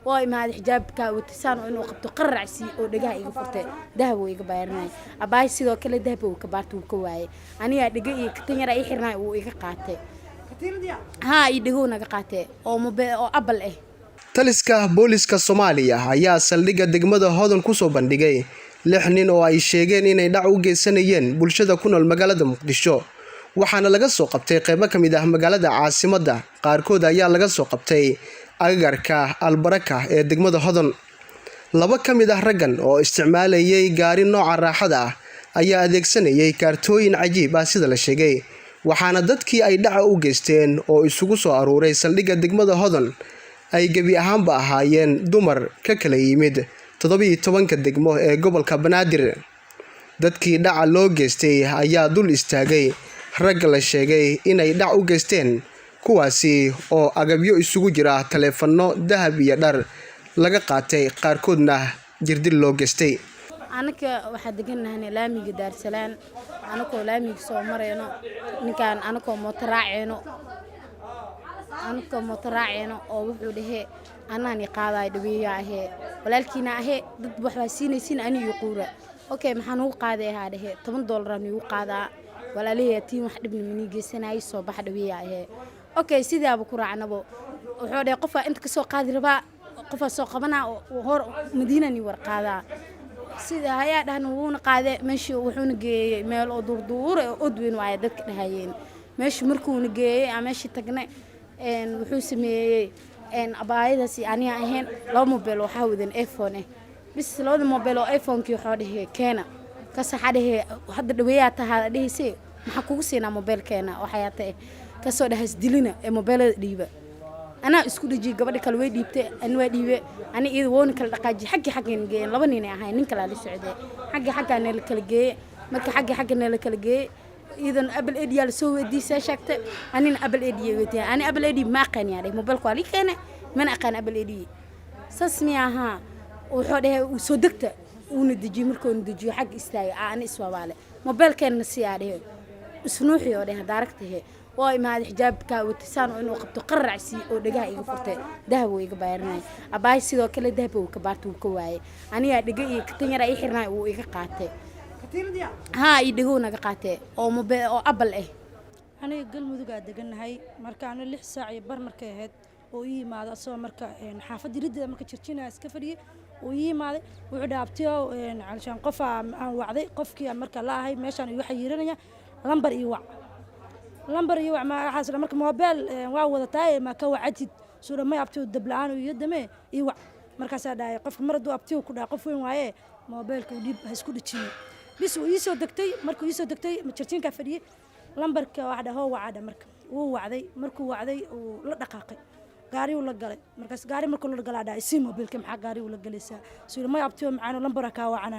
واي ما هذا حجابك وتسان إنه قبته قرعسي ودقها يقفرته ذهب ويقبرناي أباي سيدو كل ذهب وكبارته وكواي أنا دقي كتير أي حرنا ويققاته ها يدقونا ققاته أو أبل إيه taliska booliska Soomaaliya ayaa saldhigga degmada Hodan ku soo bandhigay 6 nin oo ay sheegeen inay dhac u geysanayeen bulshada ku nool magaalada Muqdisho waxaana laga soo qabtay qaybo kamid ah magaalada caasimadda qaarkood ayaa laga soo qabtay agagarka Albaraka ee degmada Hodan laba kamid ah raggan oo isticmaalayay gaari nooca raaxada ah ayaa adeegsanayay kaartooyin cajiib ah sida la sheegay waxaana dadkii ay dhac u geysteen oo isugu soo aruuray saldhigga degmada Hodan ay gabi ahaanba ahaayeen dumar ka kala yimid 17 degmo ee gobolka Banaadir dadkii dhaca loo geystay ayaa dul istaagay rag la sheegay inay dhac u geysteen kuwaasi oo agabyo isugu jira taleefano dahab iyo dhar laga qaatay qaarkoodna jirdil loo geystay anaka waxa deganahay laamiga Daarsalaan anako laamiga soo mareyno ninkan anako mootaraacino oo wuxuu dhahay anani qaaday dhaweeyahay walaalkiina ahay dad waxba siinaysin ani iyo quura okay maxaan ugu qaaday ha dhahay $10 aan ugu qaadaa walaalihii tiin wax dhibna mini geysanay soo bax dhaweeyahay okay sidaaba ku raacnabo wuxuu dhahay qofa inta ka soo qaadi rabaa qofa soo qabana hor madiinani war qaadaa sida ayaa dhahna wuuna qaaday meeshii wuxuuna geeyay meel oo durduur oo odweyn waay dadka dhahayeen meeshii markuuna geeyay ama meeshii tagnay wuxuu sameeyay abaayadaasi aniga ahayn laba mobile waxa wadan iPhone bis labada mobile oo iPhone-kii waxa dhahay keena ka saxadhe hadda dhaweeyaa tahay dhahaysay maxaa kugu siinaa mobile keena waxa yaatay ka soo dhahays dilina ee mobile dhiiba ana isku dhijii gabadha kale way dhiibtay ani waa dhiibe ani iyada woon kala dhaqaaji xagga geeyeen laba nin ay ahayn nin kala la socday xagga la kala geeyay marka xagga la kala geeyay idan abal ediyaal soo weydiisay sheegtay anina abal ediye weydiiyay ani abal edi ma aqaan yahay mobile quality keena mana aqaan abal edi sasmiyaha wuxuu dhahay soo degta uuna dejiyo markuu dejiyo xag istaagay aan iswaabale mobile keena si aadhay isnuuxi oo dhahay daaragtahay واي ما هذا حجابك وتسان إنه قبته قرعسي ودقها يقفرته ذهب ويقبرناي أباي سيدو كل ذهب وكبارته وكواي أنا دقي كتير أي حرنا ويققاته ها يدقونا ققاته أو أبل إيه أنا قل مذوق دقنا هاي مركا أنا اللي ساعي بر مركا هاد ويي ما هذا صو مركا حافظ يرد مركا تشرتينا اسكفري ويي ما وعدابتيو علشان قفا وعدي قفكي مركا لا هاي ماشان يحيرنا لمبر يوع لمبر يوع ما حاصل مركب موبايل واو تاي ما كوعتي سوره ما يابتو دبلان ويدمه يوع markaas dhaay qof maradu abtiyo ku dhaaqo weyn waaye mobilka uu dib isku dhicin bis uu isoo degtay markuu isoo degtay ma jirtinka fadhiyay lambarka waxa hoo wacada marka uu wacday markuu wacday uu la dhaqaaqay gaari uu la galay markaas gaari markuu la galay dhaay si mobilka maxaa gaari uu la galaysaa soo ma abtiyo macaan lambarka ka wacana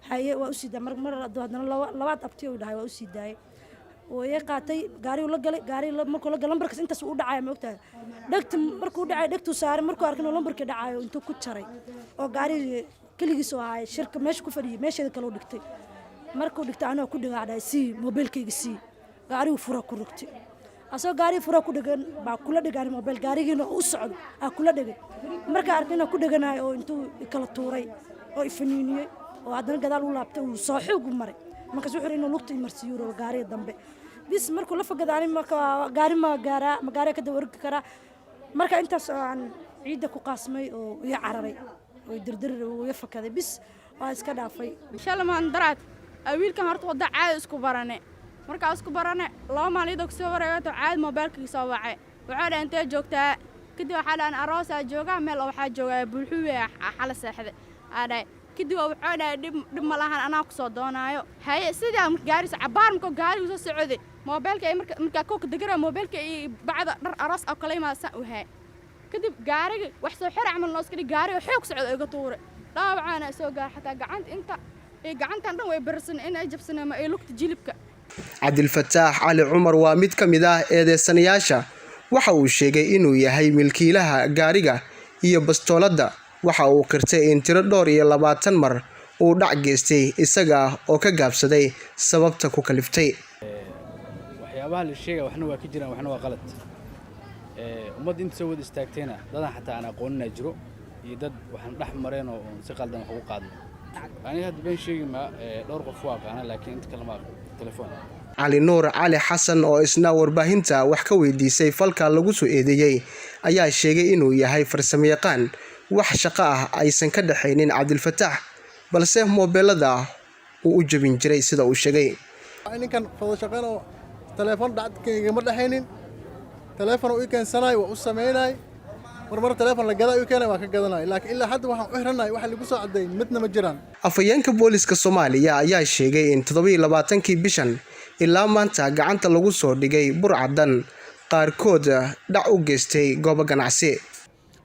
haye waa u siidaa mar hadana labaad abtiyo dhaay waa u siidaay ويقاتي قاري ولا قال قاري مركو لقى لمبركس أنت سوق دعاية ما وقتها دكت مركو دعاية دكتو صار مركو أركنه لمبرك دعاية وأنتو كنت شري أو قاري كل جسوا هاي شركة ماشي كفري ماشي ذاك لو دكتي مركو دكت أنا كل قاعد سي موبيل كي سي قاري وفرا كركتي أصلا قاري فرا كل دقن بعكول دقاري موبيل قاري هنا أصعد أكول دقن مركو أركنه كل دقن هاي أو أنتو كلا توري أو يفنيني وهذا الجدال ولا بتو صاحي وقمري ما كسوحر إنه لقطة مرسيورة وقاري ضمبي بس مركو لفقد علي ما قاري ما قاري كده ورق كرا مركا أنت عن عيدك وقاسمي ويعرري ويدردر ويفك هذا بس واسك دافي إن شاء الله ما اندرت أويل كم هرت وضع عاد اسكوبرانة مركا اسكوبرانة الله ما ليدك سوبر عاد موبايلك يسوعه وعاد أنت جوكتا كده حالا أنا أراسه جوكا مل أو حاجة جوكا بالحوة حالا ساحد هذا كده وعاد دم ملاهن أنا أقصد دونايو هاي سيدا جارس عبار مكو جاري وصل سعودي موبايلك أي مركا كوك دقرة موبايلك أي بعد أراس أو كلمة سأوها كده جاري وحصل حرع من الناس كده جاري وحوك سعود قطورة لا بعنا سوق حتى قعنت أنت قعنت أنا ويبرسن إن أجيب سنة ما يلوك تجيلبك عبد الفتاح علي عمر ومد كمدا eedeysanayaasha waxa uu sheegay inuu yahay milkiilaha gaariga iyo bastoolada waxa uu qirtay in tiro dhowr iyo 20 mar uu dhac geystay isaga oo ka gaabsaday sababta ku kaliftay waxyaabaha la sheegay waxna waa ka jiraan waxna waa qalad umad inta soo wada istaagteena dadan xataa aan aqoonina jiro iyo dad waxaan dhex mareen oo si qaldan wax ugu qaadnay aniga hadda been sheegi ma dhowr qof waa qaana laakiin inta kale ma telefoon cali nuur cali xasan oo isna warbaahinta wax ka weydiisay falka lagu soo eedeeyay ayaa sheegay inuu yahay farsamayaqaan wax shaqo ah aysan ka dhaxaynin Cabdilfataax balse mobilada uu u jabin jiray sida uu sheegay ninkan fadlan shaqeeno telefoon dhacdkayga ma dhaxaynin telefoon uu keensanay waa u sameynay marmar telefoon la gaday uu keenay waa ka gadanay laakiin ilaa hadda waxaan u xiranay waxa lagu soo cadeeyay midna ma jiraan afayeenka booliska Soomaaliya ayaa sheegay in 27kii bishan ilaa maanta gacanta lagu soo dhigay burcadan qaarkood dhac u geystay goobo ganacsi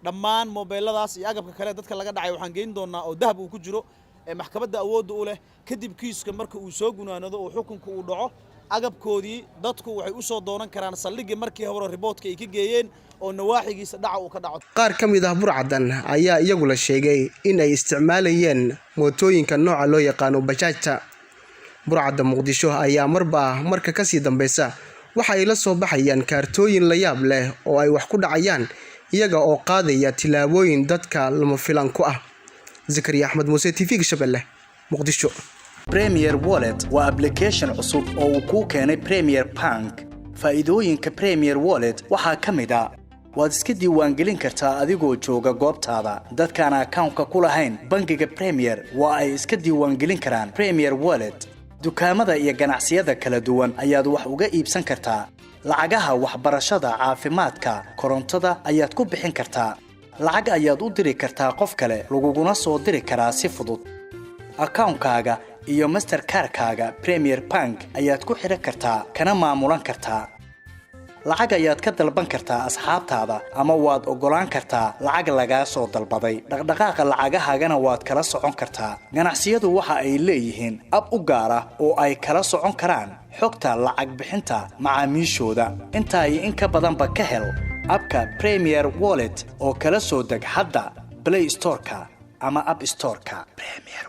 dhammaan mobiladaas iyo agabka kale dadka laga dhacay waxaan geyn doonaa oo dahab uu ku jiro maxkamadda awood u leh kadib kiiska marka uu soo gunaanado oo xukunka uu dhaco agabkoodii dadku waxay u soo doonan karaan saldhigii markii hore riboodka ay ka geeyeen oo nawaaxigiisa dhaca uu ka dhaco qaar ka mid ah burcadan ayaa iyagu la sheegay in ay isticmaalayeen mootooyinka nooca loo yaqaan bajaajta burcada Muqdisho ayaa marka ka sii dambaysa waxa ay la soo baxayaan kaartooyin la yaab leh oo ay wax ku dhacayaan iyaga oo qaadaya tilaabooyin dadka lama filan ku ah Zakariya Ahmed Muuse TV Shabeelle Muqdisho Premier Wallet waa application cusub oo uu ku keenay Premier Bank faa'iidooyinka Premier Wallet waxaa ka mid ah waad iska diiwaangelin kartaa adigoo jooga goobtaada dadkaan account-ka ku lahayn bangiga Premier waa ay iska diiwaangelin karaan Premier Wallet dukaamada iyo ganacsiyada kala duwan ayaad wax uga iibsan kartaa lacagaha waxbarashada caafimaadka korontada ayaad ku bixin kartaa lacag ayaad u diri kartaa qof kale laguguna soo diri karaa si fudud account-kaaga iyo Mastercard-kaaga Premier Bank ayaad ku xiran kartaa kana maamulan kartaa lacag ayaad ka dalban kartaa asxaabtaada ama waad ogolaan kartaa lacag laga soo dalbaday dhaqdhaqaaqa lacagahaagana waad kala socon kartaa ganacsiyadu waxa ay leeyihiin ab u gaar ah oo ay kala socon karaan xogta lacag bixinta macaamiishooda inta ay in ka badanba ka hel abka Premier Wallet oo kala soo deg hadda Play Store-ka ama App Store-ka Premier